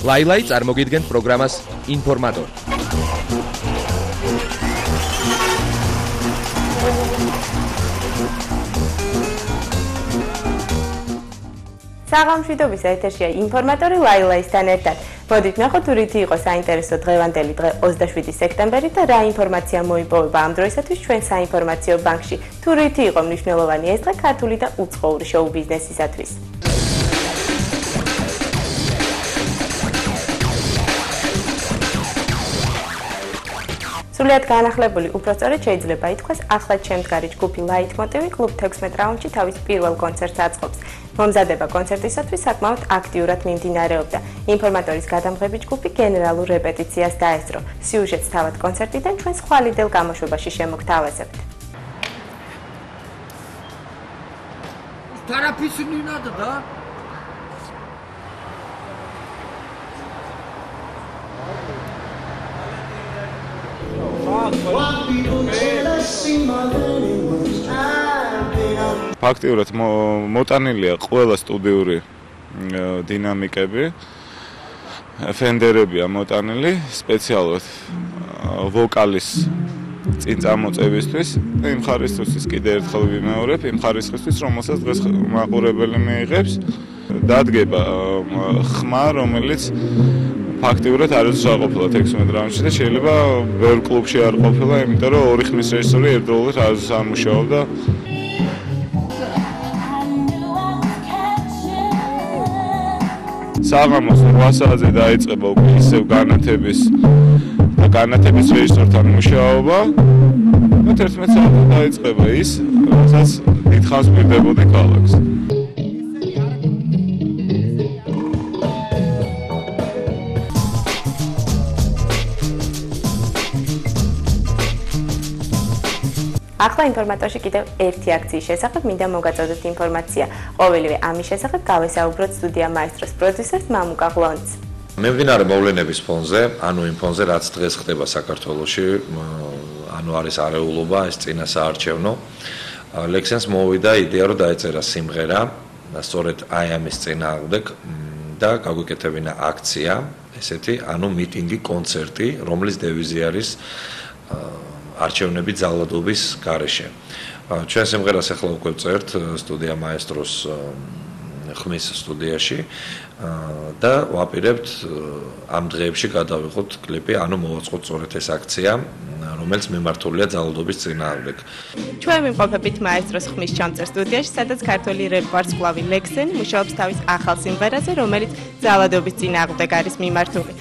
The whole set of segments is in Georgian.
ლაილაი წარმოგიდგენთ პროგრამას ინფორმატორი. საღამშვიდობის ეთერშია ინფორმატორი ლაილაისთან ერთად. მოდით ნახოთ თუ რითი იყო საინტერესო დღევანდელი დღე 27 სექტემბერი და რა ინფორმაცია მოიპოვება ამ დროისათვის ჩვენ საინფორმაციო ბანკში. თუ რითი იყო მნიშვნელოვანი ეს დღე ქართული და უცხოური შოუ ბიზნესისათვის. სრულიად განახლებული, უпростоრად შეიძლება ითქვას, ახლად შემდგარი ჯგუფი ლაიტმოტივი კლუბ 16 რაუნდში თავის პირველ კონცერტს აწყობს. მომზადება კონცერტისათვის საკმაოდ აქტიურად მიმდინარეობდა. ინფორმატორის გადამღები ჯგუფი გენერალურ რეპეტიციას დაესწრო. სიუჟეტს თავად კონცერტიდან ჩვენ ხვალიდელ გამოშვებაში შემოგთავაზებთ. ფაქტიურად მოტანილია ყველა სტუდიური დინამიკები, ფენდერებია მოტანილი სპეციალურად ვოკალის წინ წამოწევისთვის და იმ ხარისხისთვის კიდე ერთხელ ვიმეორებ, იმ ხარისხისთვის, რომელსაც დღეს მაყურებელი მიიღებს, დადგება ხმა, რომელიც ფაქტიურად არ უსაყოფილა 16 რაუნდში და შეიძლება ბევრ კლუბში არ ყოფილა, იმიტომ რომ ორი ხმის რეჟისორი ერთდროულად არ მუშაობდა. საღამოს 8 საათზე დაიწყება უკვე ისევ განათების რეჟისორთან მუშაობა და 11 საათზე დაიწყება ის, რასაც დიდხანს მივდებოდი ქალაქს. ახლა ინფორმატორში კიდევ ერთი აქციის შესახებ მინდა მოგაწოდოთ ინფორმაცია. ყოველივე ამის შესახებ გავესაუბროთ სტუდია მაესტროს პროდიუსერს მამუკა ღლონცს. მიმდინარე მოვლენების ფონზე, ანუ იმ ფონზე, რაც დღეს ხდება საქართველოში, ანუ არის არეულობა, ეს წინასაარჩევნო. ლექსენს მოვიდა იდეა, რომ დაეწერა სიმღერა, სწორედ აი ამის წინააღმდეგ და გაგვიკეთებინა აქცია, ესეთი, ანუ მიტინგი, კონცერტი, რომლის დევიზი არის არჩევნები ძალადობის გარეშე. ჩვენ სიმღერას ახლა უკვე ვწერთ სტუდია მაესტროს ხმის სტუდიაში და ვაპირებთ ამ დღეებში გადავიღოთ კლიპი, ანუ მოვაწყოთ სწორედ ეს აქცია, რომელიც მიმართულია ძალადობის წინააღმდეგ. ჩვენ ვიმყოფებით მაესტროს ხმის ჩამწერ სტუდიაში, სადაც ქართველი რეპ ვარსკვლავი ლექსენი მუშაობს თავის ახალ სიმღერაზე, რომელიც ძალადობის წინააღმდეგ არის მიმართული.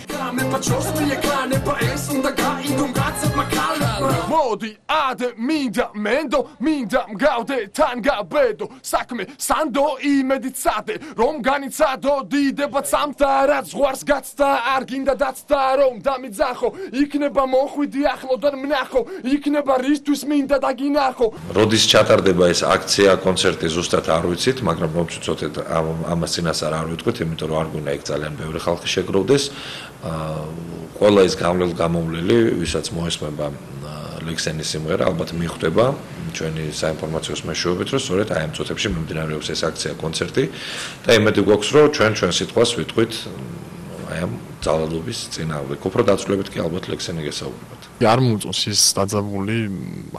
მოდი ადე მინდა მენდო მინდა მგავდე თან გაბედო საქმე სანდო იმედით სადე რომ განიცადო დიდება სამთა რაც ზღვარს გაცდა არ გინდა დაცდა რომ დამიძახო იქნება მოხვიდი ახლოდან მნახო იქნება რისთვის მინდა დაგინახო. როდის ჩატარდება ეს აქცია, კონცერტი ზუსტად არ ვიცით, მაგრამ მომწუწოთ ამას წინასწარ არ ვიტყვით, იმიტომ რომ არ გვინდა ეგ ძალიან ბევრი ხალხი შეგროვდეს. ყველა ის გამოვლილი, ვისაც მოესმება ლექსენის სიმღერა, ალბათ მიხვდება ჩვენი საინფორმაციო მეშვეობით, რომ სწორედ აი ამ წუთებში მიმდინარეობს ეს აქცია, კონცერტი და იმედი გვაქვს, რომ ჩვენ სიტყვას ვიტყვით აი ამ ძალადობის წინააღმდეგ. უფრო დაწვრილებით კი ალბათ ლექსენი გესაუბრებათ. არ მოუწონს ის დაძაბული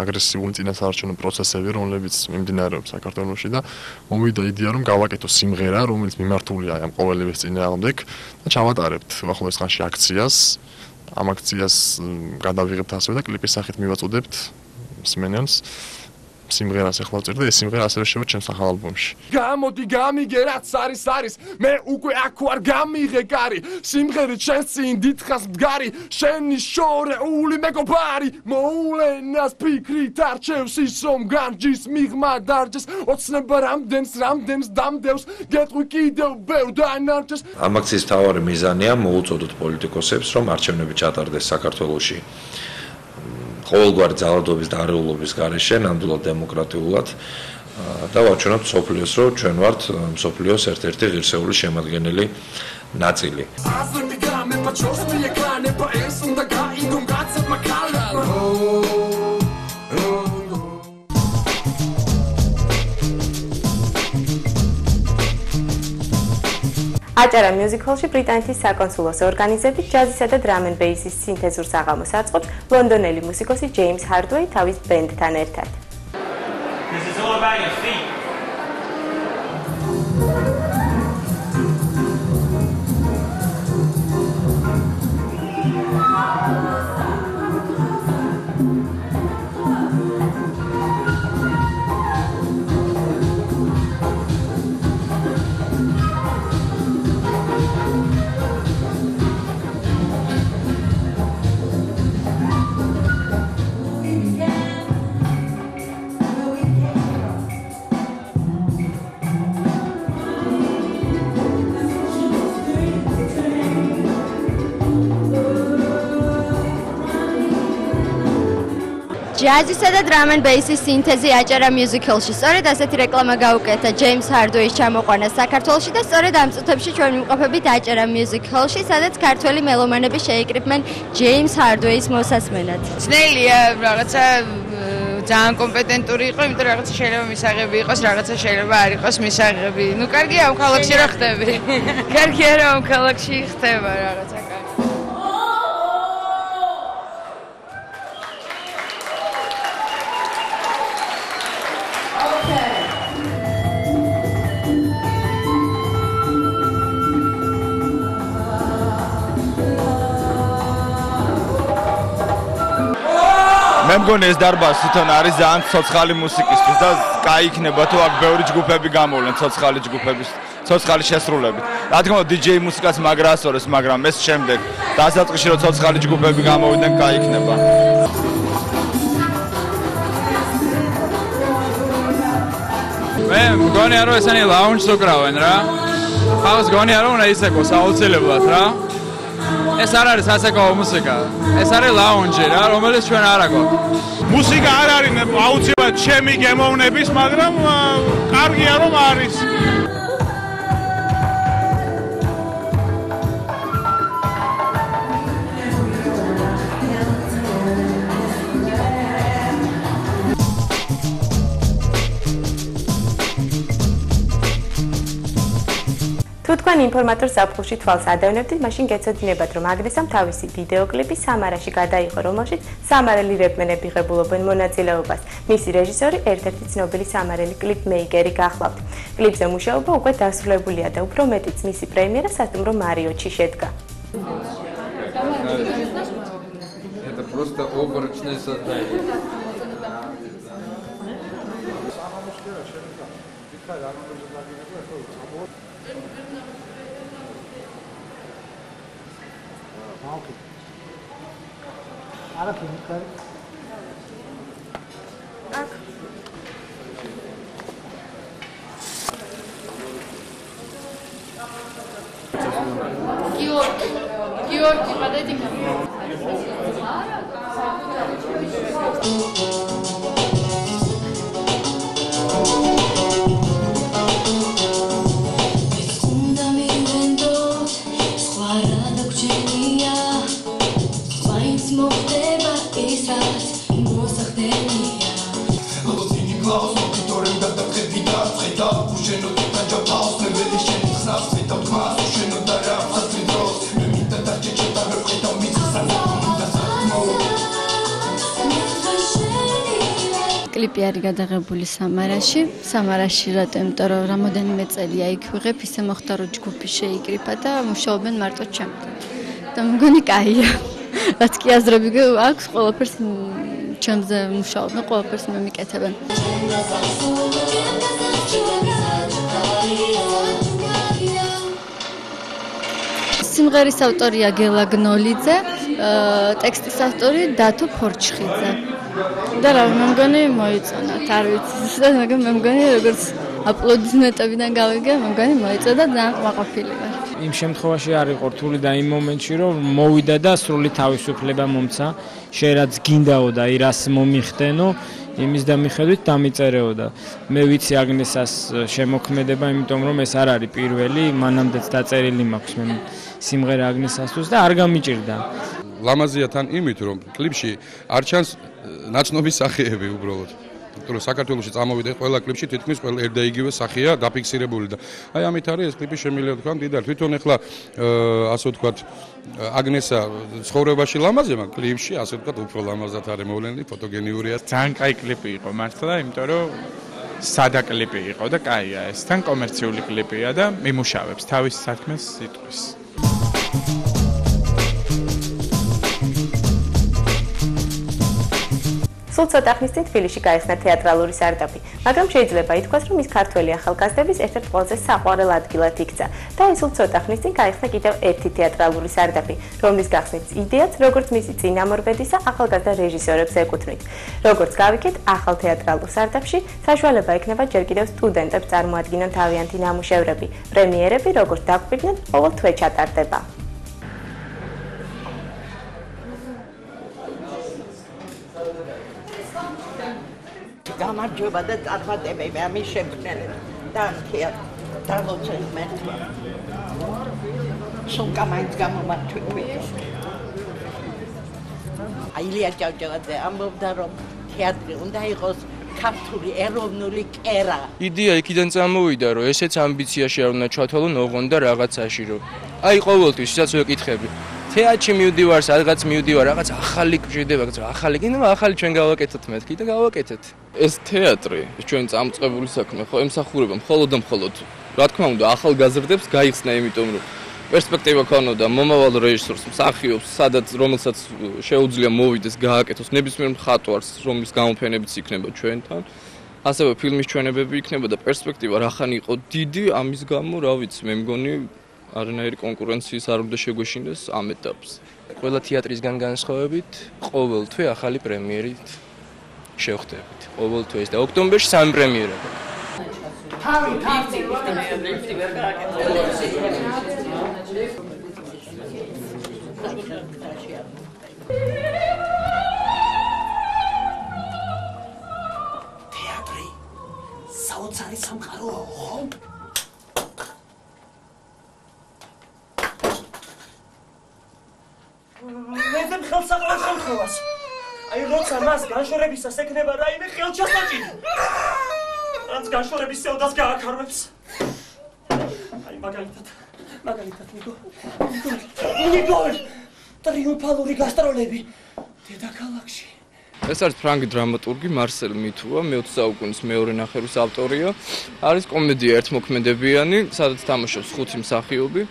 აგრესიული წინასაარჩევნო პროცესები, რომლებიც მიმდინარეობს საქართველოში და მომივიდა იდეა, რომ გავაკეთო სიმღერა, რომელიც მიმართულია აი ამ ყოველივეს წინააღმდეგ და ჩავატარებთ ახლოს ხანში აქციას. ამ აქციას გადავიღებთ ასევე და კლიპის სახით მივაწოდებთ მსმენელს. სიმღერას ახლა ვწერ და ეს სიმღერა ასევე შევა ჩემს ახალ ალბომში. გამოდი გამიგე რაც არის, მე უკვე აქ ვარ გამიღე კარი, სიმღერით შენს წინ დიდხანს მდგარი, შენი შორეული მეგობარი, მოულენას ფიქრით არჩევს ის რომ განჯის მიღმა დარჯეს, ოცნება რამდენს დამდევს, გეტყვი კიდევ ბევრ დანარჩეს. ამ აქციის მთავარი მიზანია მოუწოდოთ პოლიტიკოსებს, რომ არჩევნები ჩატარდეს საქართველოში. ყოველგვარი ძალადობის და არეულობის გარეშე, ნამდვილად დემოკრატიულად და ვაჩვენოთ მსოფლიოს, რომ ჩვენ ვართ მსოფლიოს ერთ-ერთი ღირსეული შემადგენელი ნაწილი. აჭარა მიუზიკლში ბრიტანეთის საკონსულოს ორგანიზებით ჯაზისა და drum and bass-ის სინთეზურ საღამოს აწყობს ლონდონელი მუსიკოსი ჯეიმს ჰარდვეი თავის ბენდთან ერთად. This is all about your feet. ჯაზისა და drum and bass-ის სინთეზი აჭარა მიუზიკლში. სწორედ ასეთი რეკლამა გაუკეთა ჯეიმს ჰარდვეის ჩამოყვანას საქართველოში და სწორედ ამ წუთებში ჩვენ ვიმყოფებით აჭარა მიუზიკლში, სადაც ქართველი მელომანები შეიკრიბნენ ჯეიმს ჰარდვეის მოსასმენად. ძნელია რაღაცა ძალიან კომპეტენტური იყო, იმიტომ რომ რაღაცა შეიძლება მისაღები იყოს, რაღაცა შეიძლება არ იყოს მისაღები. ნუ კარგია ამ ქალაქში რა ხდები. კარგია რომ ამ ქალაქში ხდება რაღაცა კარგი. მე მგონი ეს დარბაზი თვითონ არის ძალიან ცოცხალი მუსიკისთვის და კაი იქნება თუ აქ ბევრი ჯგუფები გამოვლენ ცოცხალი ჯგუფების ცოცხალი შესრულებით. რა თქმა უნდა DJ მუსიკაც მაგრა ასწორებს, მაგრამ ეს შემდეგ დასაწყისში რომ ცოცხალი ჯგუფები გამოვიდნენ კაი იქნება. მე მგონია რომ ესენი ლაუნჯს უკრავენ რა. ხალხს მგონია რომ უნდა ისეკოს აუცილებლად რა. ეს არ არის ასაკოვო მუსიკა. ეს არის ლაუნჯი რა, რომელიც ჩვენ არ აგვაქვს. მუსიკა არ არის აუცილებლად ჩემი გემოვნების, მაგრამ კარგია რომ არის. თუ თქვენ ინფორმატორ საფხულში თვალს ადევნებდით, მაშინ გეცოდინებათ, რომ აგნესამ თავისი ვიდეოკლიპი სამარაში გადაიღო, რომელშიც სამარელი რეპმენები იღებულობენ მონაწილეობას. მისი რეჟისორი ერთ-ერთი ცნობილი სამარელი კლიპ-მეიკერი გახლავთ. კლიპზე მუშაობა უკვე დასრულებულია და უფრო მეტიც მისი პრემიერა სასტუმრო მარიოტში შედგა. Это просто оборочное создание. Георгий, подойди ко мне. კლიპი არის გადაღებული სამარაში. სამარაში რატომ? იმიტომ რომ რამოდენიმე წელია იქ ვიღებ, ისე მოხდა რომ ჯგუფი შეიკრიფა და მუშაობენ მარტო ჩემთან. და მგონი კაია. რაც კი აზრები აქვს, ყველაფერს ჩემზე მუშაობენ, ყველაფერს მემიკეთებენ. სიმღერის ავტორია გელა გნოლიძე, ტექსტის ავტორი დათო ფორჩხიძე. და რა მე მგონი მოიწონათ, არ ვიცი, მაგრამ მე მგონი როგორც აპლოდისმენტებიდან გავიგე, მე მგონი მოიწოდა და ძალიან ყვაყოფილი ვარ. იმ შემთხვევაში არ იყო რთული და იმ მომენტში რომ მოვიდა და სრული თავისუფლება მომცა, შეიძლება გინდაო და რას მომიხდენო, იმის და მიხედვით დამიწერეოდა. მე ვიცი აგნესას შემოქმედება, იმიტომ რომ ეს არ არის პირველი, მანამდეც დაწერილი მაქვს მე სიმღერა აგნესასთვის და არ გამიჭირდა. ლამაზია თან იმით რომ კლიპში არ ჩანს ნაცნობი სახეები უბრალოდ. იმიტომ რომ საქართველოში წამოვიდა ყველა კლიპში თითქმის ყველა ერთ და იგივე სახეა დაფიქსირებული და აი ამით არის ეს კლიპი შემიძლია თქვა მდიდარ თვითონ ეხლა ასე ვთქვათ აგნესა ცხოვრებაში ლამაზია მაგრამ კლიპში ასე ვთქვათ უფრო ლამაზად არის მოვლენილი ფოტოგენიურია ძალიან კაი კლიპი იყო მართლა იმიტომ რომ სადა კლიპი იყო და კაია ეს თან კომერციული კლიპია და მიმუშავებს თავის საქმეს სიტყვის სულ ცოტა ხნის წინ თბილისში გაიხსნა თეატრალური სარდაფი, მაგრამ შეიძლება ითქვას, რომ ის ქართველი ახალგაზრდების ერთ-ერთ ყველაზე საყვარელ ადგილად იქცა. და ის სულ ცოტა ხნის წინ გაიხსნა კიდევ ერთი თეატრალური სარდაფი, რომლის გახსნის იდეაც, როგორც მისი წინამორბედისა ახალგაზრდა რეჟისორებს ეკუთვნით. როგორც გავიქეთ, ახალ თეატრალურ სარდაფში საშუალება ექნება ჯერ კიდევ სტუდენტებს წარმოადგინონ თავიანთი ნამუშევრები. პრემიერები, როგორც დაგვიყვნენ, ყოველ თვე ჩატარდება. გამარჯობა და წარმატებები ამის შემქმნელებს და დაგოცეთ მართლა სულკა მაინც გამომართვით აილია ჭავჭავაძე ამბობდა რომ თეატრი უნდა იყოს ქართული ეროვნული კერა იდეა იქიდან წამოვიდა რომ ესეც ამბიციაში არ უნდა ჩათვალონ ოღონდ და რაღაცაში რომ აი ყოველთვის ვისაც ვეკითხები თეატრში მივდივარ, სადღაც მივდივარ, რაღაც ახალი გვჭირდება, ახალი, კიდევ ახალი ჩვენ გავაკეთოთ მეთქი და გავაკეთეთ. ეს თეატრი, ჩვენ წამწყებული საქმე, ხო, ემსახურება მხოლოდ და მხოლოდ, რა თქმა უნდა, ახალგაზრდებს გაიხსნა, იმიტომ რომ პერსპექტივა ქონოდა მომავალ რეჟისორს, მსახიობს, სადაც რომელსაც შეუძლია მოვიდეს, გააკეთოს ნებისმიერ მხატვარს, რომლის გამოფენებიც იქნება ჩვენთან. ასევე ფილმის ჩვენებები იქნება და პერსპექტივა რახან იყო დიდი, ამის გამო, რა ვიცი, მე მგონი არანაირი კონკურენციის არ უნდა შეგვეშინდეს ამ ეტაპზე. ყველა თეატრისგან განსხვავებით, ყოველ თვე ახალი პრემიერით შევხვდებით. ყოველ თვე და ოქტომბერში 3 პრემიერა. თეატრი საოცარი სამყაროა, ხო? მეზემ ხელსაყრელ შემთხვევას. აი როცა მას განშორებისას ექნება რაიმე ხელჩასაჭირი. რაც განშორების სევდას გააქარვებს. აი მაგალითად ნიკო ტრიუმფალური გასტროლები დედაქალაქში. ეს არის ფრანგი დრამატურგი მარსელ მითუა, მე-20 საუკუნის მეორე ნახევრის ავტორია. არის კომედია ერთმოქმედებიანი, სადაც თამაშობს 5 მსახიობი.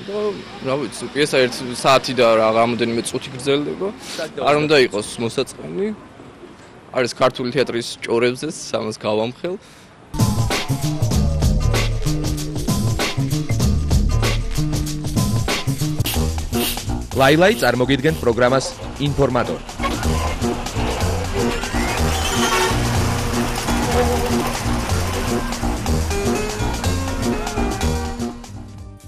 და რა ვიცი, პიესა 1 საათი და რამოდენიმე წუთი გრძელდება. არ უნდა იყოს მოსაწყენი. არის ქართული თეატრის ჭორებზე, ამას გავამხელ. ლაილაი წარმოგიდგენთ პროგრამას ინფორმატორი.